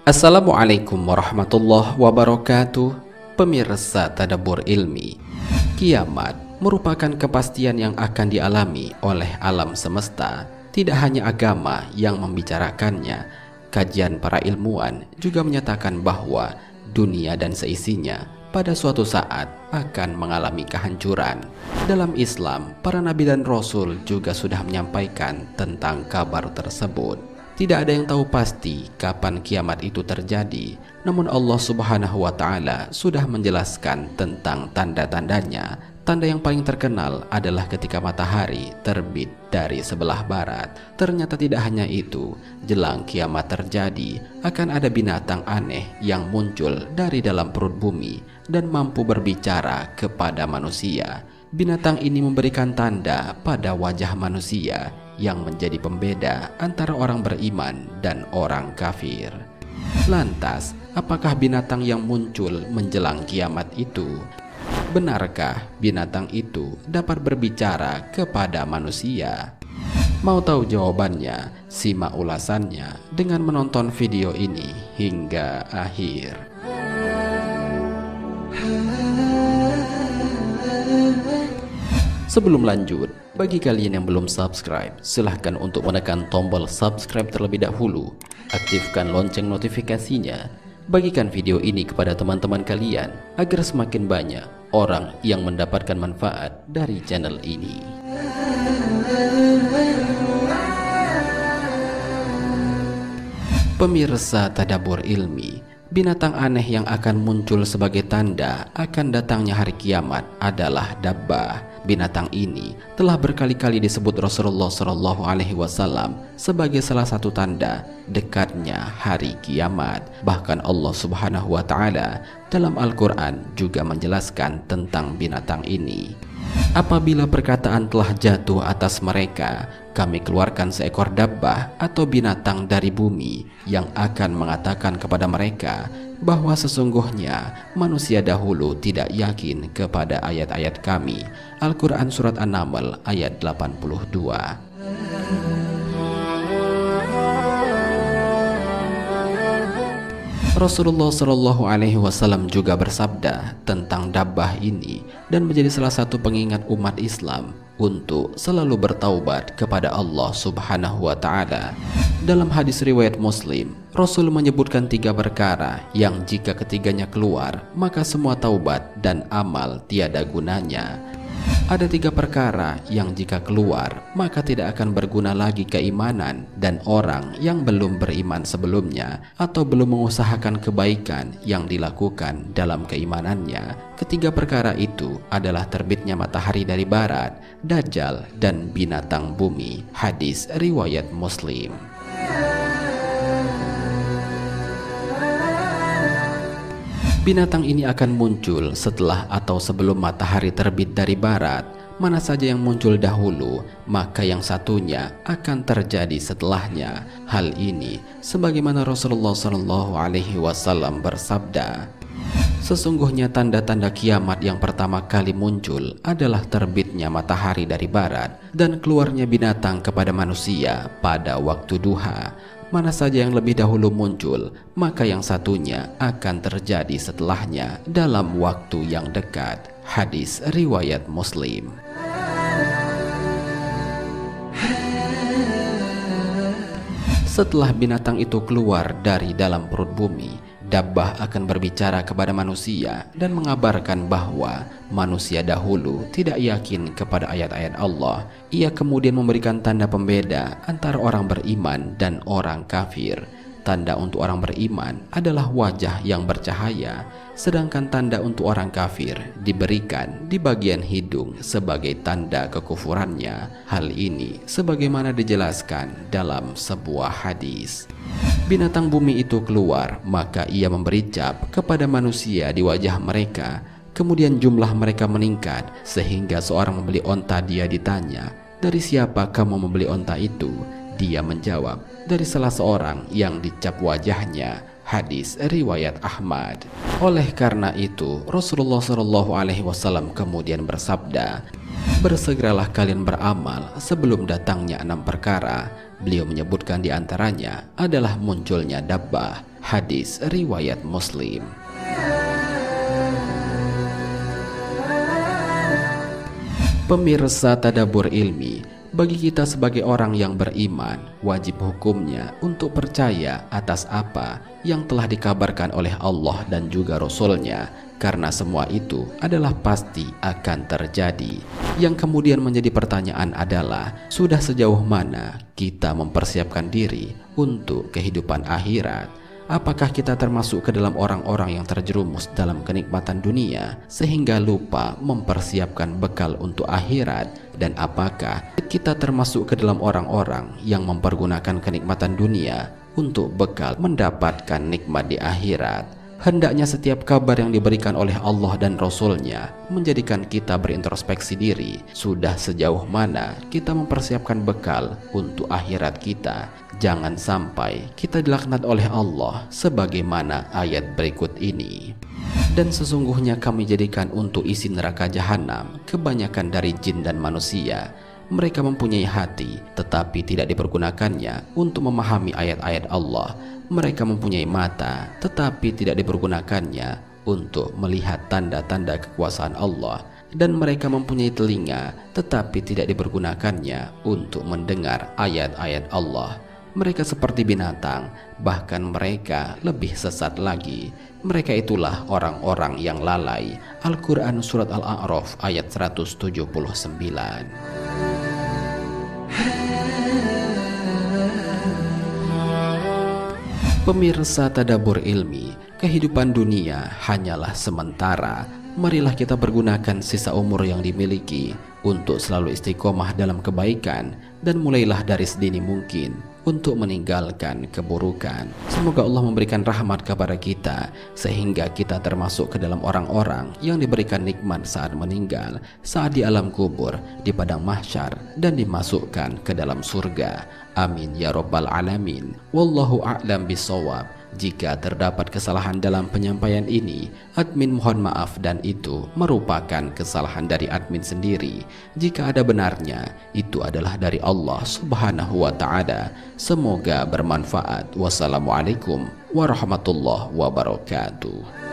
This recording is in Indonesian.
Assalamualaikum warahmatullahi wabarakatuh. Pemirsa Tadabbur Ilmi, kiamat merupakan kepastian yang akan dialami oleh alam semesta. Tidak hanya agama yang membicarakannya, kajian para ilmuwan juga menyatakan bahwa dunia dan seisinya pada suatu saat akan mengalami kehancuran. Dalam Islam, para nabi dan rasul juga sudah menyampaikan tentang kabar tersebut. Tidak ada yang tahu pasti kapan kiamat itu terjadi, namun Allah Subhanahu wa Ta'ala sudah menjelaskan tentang tanda-tandanya. Tanda yang paling terkenal adalah ketika matahari terbit dari sebelah barat. Ternyata tidak hanya itu, jelang kiamat terjadi akan ada binatang aneh yang muncul dari dalam perut bumi dan mampu berbicara kepada manusia. Binatang ini memberikan tanda pada wajah manusia yang menjadi pembeda antara orang beriman dan orang kafir. Lantas, apakah binatang yang muncul menjelang kiamat itu? Benarkah binatang itu dapat berbicara kepada manusia? Mau tahu jawabannya? Simak ulasannya dengan menonton video ini hingga akhir. Sebelum lanjut, bagi kalian yang belum subscribe, silahkan untuk menekan tombol subscribe terlebih dahulu. Aktifkan lonceng notifikasinya. Bagikan video ini kepada teman-teman kalian agar semakin banyak orang yang mendapatkan manfaat dari channel ini. Pemirsa Tadabbur Ilmi, binatang aneh yang akan muncul sebagai tanda akan datangnya hari kiamat adalah dabbah. Binatang ini telah berkali-kali disebut Rasulullah SAW sebagai salah satu tanda dekatnya hari kiamat. Bahkan Allah Subhanahu wa Ta'ala dalam Al-Quran juga menjelaskan tentang binatang ini. Apabila perkataan telah jatuh atas mereka, kami keluarkan seekor dabbah atau binatang dari bumi yang akan mengatakan kepada mereka bahwa sesungguhnya manusia dahulu tidak yakin kepada ayat-ayat kami. Al-Quran Surat An-Naml ayat 82. Rasulullah SAW juga bersabda tentang dabbah ini dan menjadi salah satu pengingat umat Islam untuk selalu bertaubat kepada Allah Subhanahu wa Ta'ala. Dalam hadis riwayat Muslim, Rasul menyebutkan 3 perkara yang jika ketiganya keluar, maka semua taubat dan amal tiada gunanya. Ada 3 perkara yang jika keluar, maka tidak akan berguna lagi keimanan, dan orang yang belum beriman sebelumnya atau belum mengusahakan kebaikan yang dilakukan dalam keimanannya. Ketiga perkara itu adalah terbitnya matahari dari barat, Dajjal, dan binatang bumi. Hadis riwayat Muslim. Binatang ini akan muncul setelah atau sebelum matahari terbit dari barat. Mana saja yang muncul dahulu, maka yang satunya akan terjadi setelahnya. Hal ini sebagaimana Rasulullah SAW bersabda, sesungguhnya tanda-tanda kiamat yang pertama kali muncul adalah terbitnya matahari dari barat dan keluarnya binatang kepada manusia pada waktu duha. Mana saja yang lebih dahulu muncul, maka yang satunya akan terjadi setelahnya dalam waktu yang dekat. Hadis riwayat Muslim. Setelah binatang itu keluar dari dalam perut bumi, dabbah akan berbicara kepada manusia dan mengabarkan bahwa manusia dahulu tidak yakin kepada ayat-ayat Allah. Ia kemudian memberikan tanda pembeda antara orang beriman dan orang kafir. Tanda untuk orang beriman adalah wajah yang bercahaya, sedangkan tanda untuk orang kafir diberikan di bagian hidung sebagai tanda kekufurannya. Hal ini sebagaimana dijelaskan dalam sebuah hadis. Binatang bumi itu keluar, maka ia memberi cap kepada manusia di wajah mereka. Kemudian jumlah mereka meningkat, sehingga seorang membeli onta dia ditanya, "Dari siapa kamu membeli onta itu?" Dia menjawab, "Dari salah seorang yang dicap wajahnya." Hadis riwayat Ahmad. Oleh karena itu, Rasulullah SAW kemudian bersabda, "Bersegeralah kalian beramal sebelum datangnya 6 perkara." Beliau menyebutkan di antaranya adalah munculnya dabbah. Hadis riwayat Muslim. Pemirsa Tadabbur Ilmi, bagi kita sebagai orang yang beriman, wajib hukumnya untuk percaya atas apa yang telah dikabarkan oleh Allah dan juga Rasul-Nya, karena semua itu adalah pasti akan terjadi. Yang kemudian menjadi pertanyaan adalah, sudah sejauh mana kita mempersiapkan diri untuk kehidupan akhirat? Apakah kita termasuk ke dalam orang-orang yang terjerumus dalam kenikmatan dunia sehingga lupa mempersiapkan bekal untuk akhirat? Dan apakah kita termasuk ke dalam orang-orang yang mempergunakan kenikmatan dunia untuk bekal mendapatkan nikmat di akhirat? Hendaknya setiap kabar yang diberikan oleh Allah dan Rasul-Nya menjadikan kita berintrospeksi diri. Sudah sejauh mana kita mempersiapkan bekal untuk akhirat kita? Jangan sampai kita dilaknat oleh Allah sebagaimana ayat berikut ini. Dan sesungguhnya kami jadikan untuk isi neraka jahanam kebanyakan dari jin dan manusia. Mereka mempunyai hati tetapi tidak dipergunakannya untuk memahami ayat-ayat Allah. Mereka mempunyai mata tetapi tidak dipergunakannya untuk melihat tanda-tanda kekuasaan Allah. Dan mereka mempunyai telinga tetapi tidak dipergunakannya untuk mendengar ayat-ayat Allah. Mereka seperti binatang, bahkan mereka lebih sesat lagi. Mereka itulah orang-orang yang lalai. Al-Quran Surat Al-A'raf ayat 179. Pemirsa Tadabbur Ilmi, kehidupan dunia hanyalah sementara. Marilah kita pergunakan sisa umur yang dimiliki untuk selalu istiqomah dalam kebaikan, dan mulailah dari sedini mungkin untuk meninggalkan keburukan. Semoga Allah memberikan rahmat kepada kita sehingga kita termasuk ke dalam orang-orang yang diberikan nikmat saat meninggal, saat di alam kubur, di padang mahsyar, dan dimasukkan ke dalam surga. Amin ya rabbal alamin. Wallahu a'lam bishawab. Jika terdapat kesalahan dalam penyampaian ini, admin mohon maaf, dan itu merupakan kesalahan dari admin sendiri. Jika ada benarnya, itu adalah dari Allah Subhanahu wa ta'ala. Semoga bermanfaat. Wassalamualaikum warahmatullahi wabarakatuh.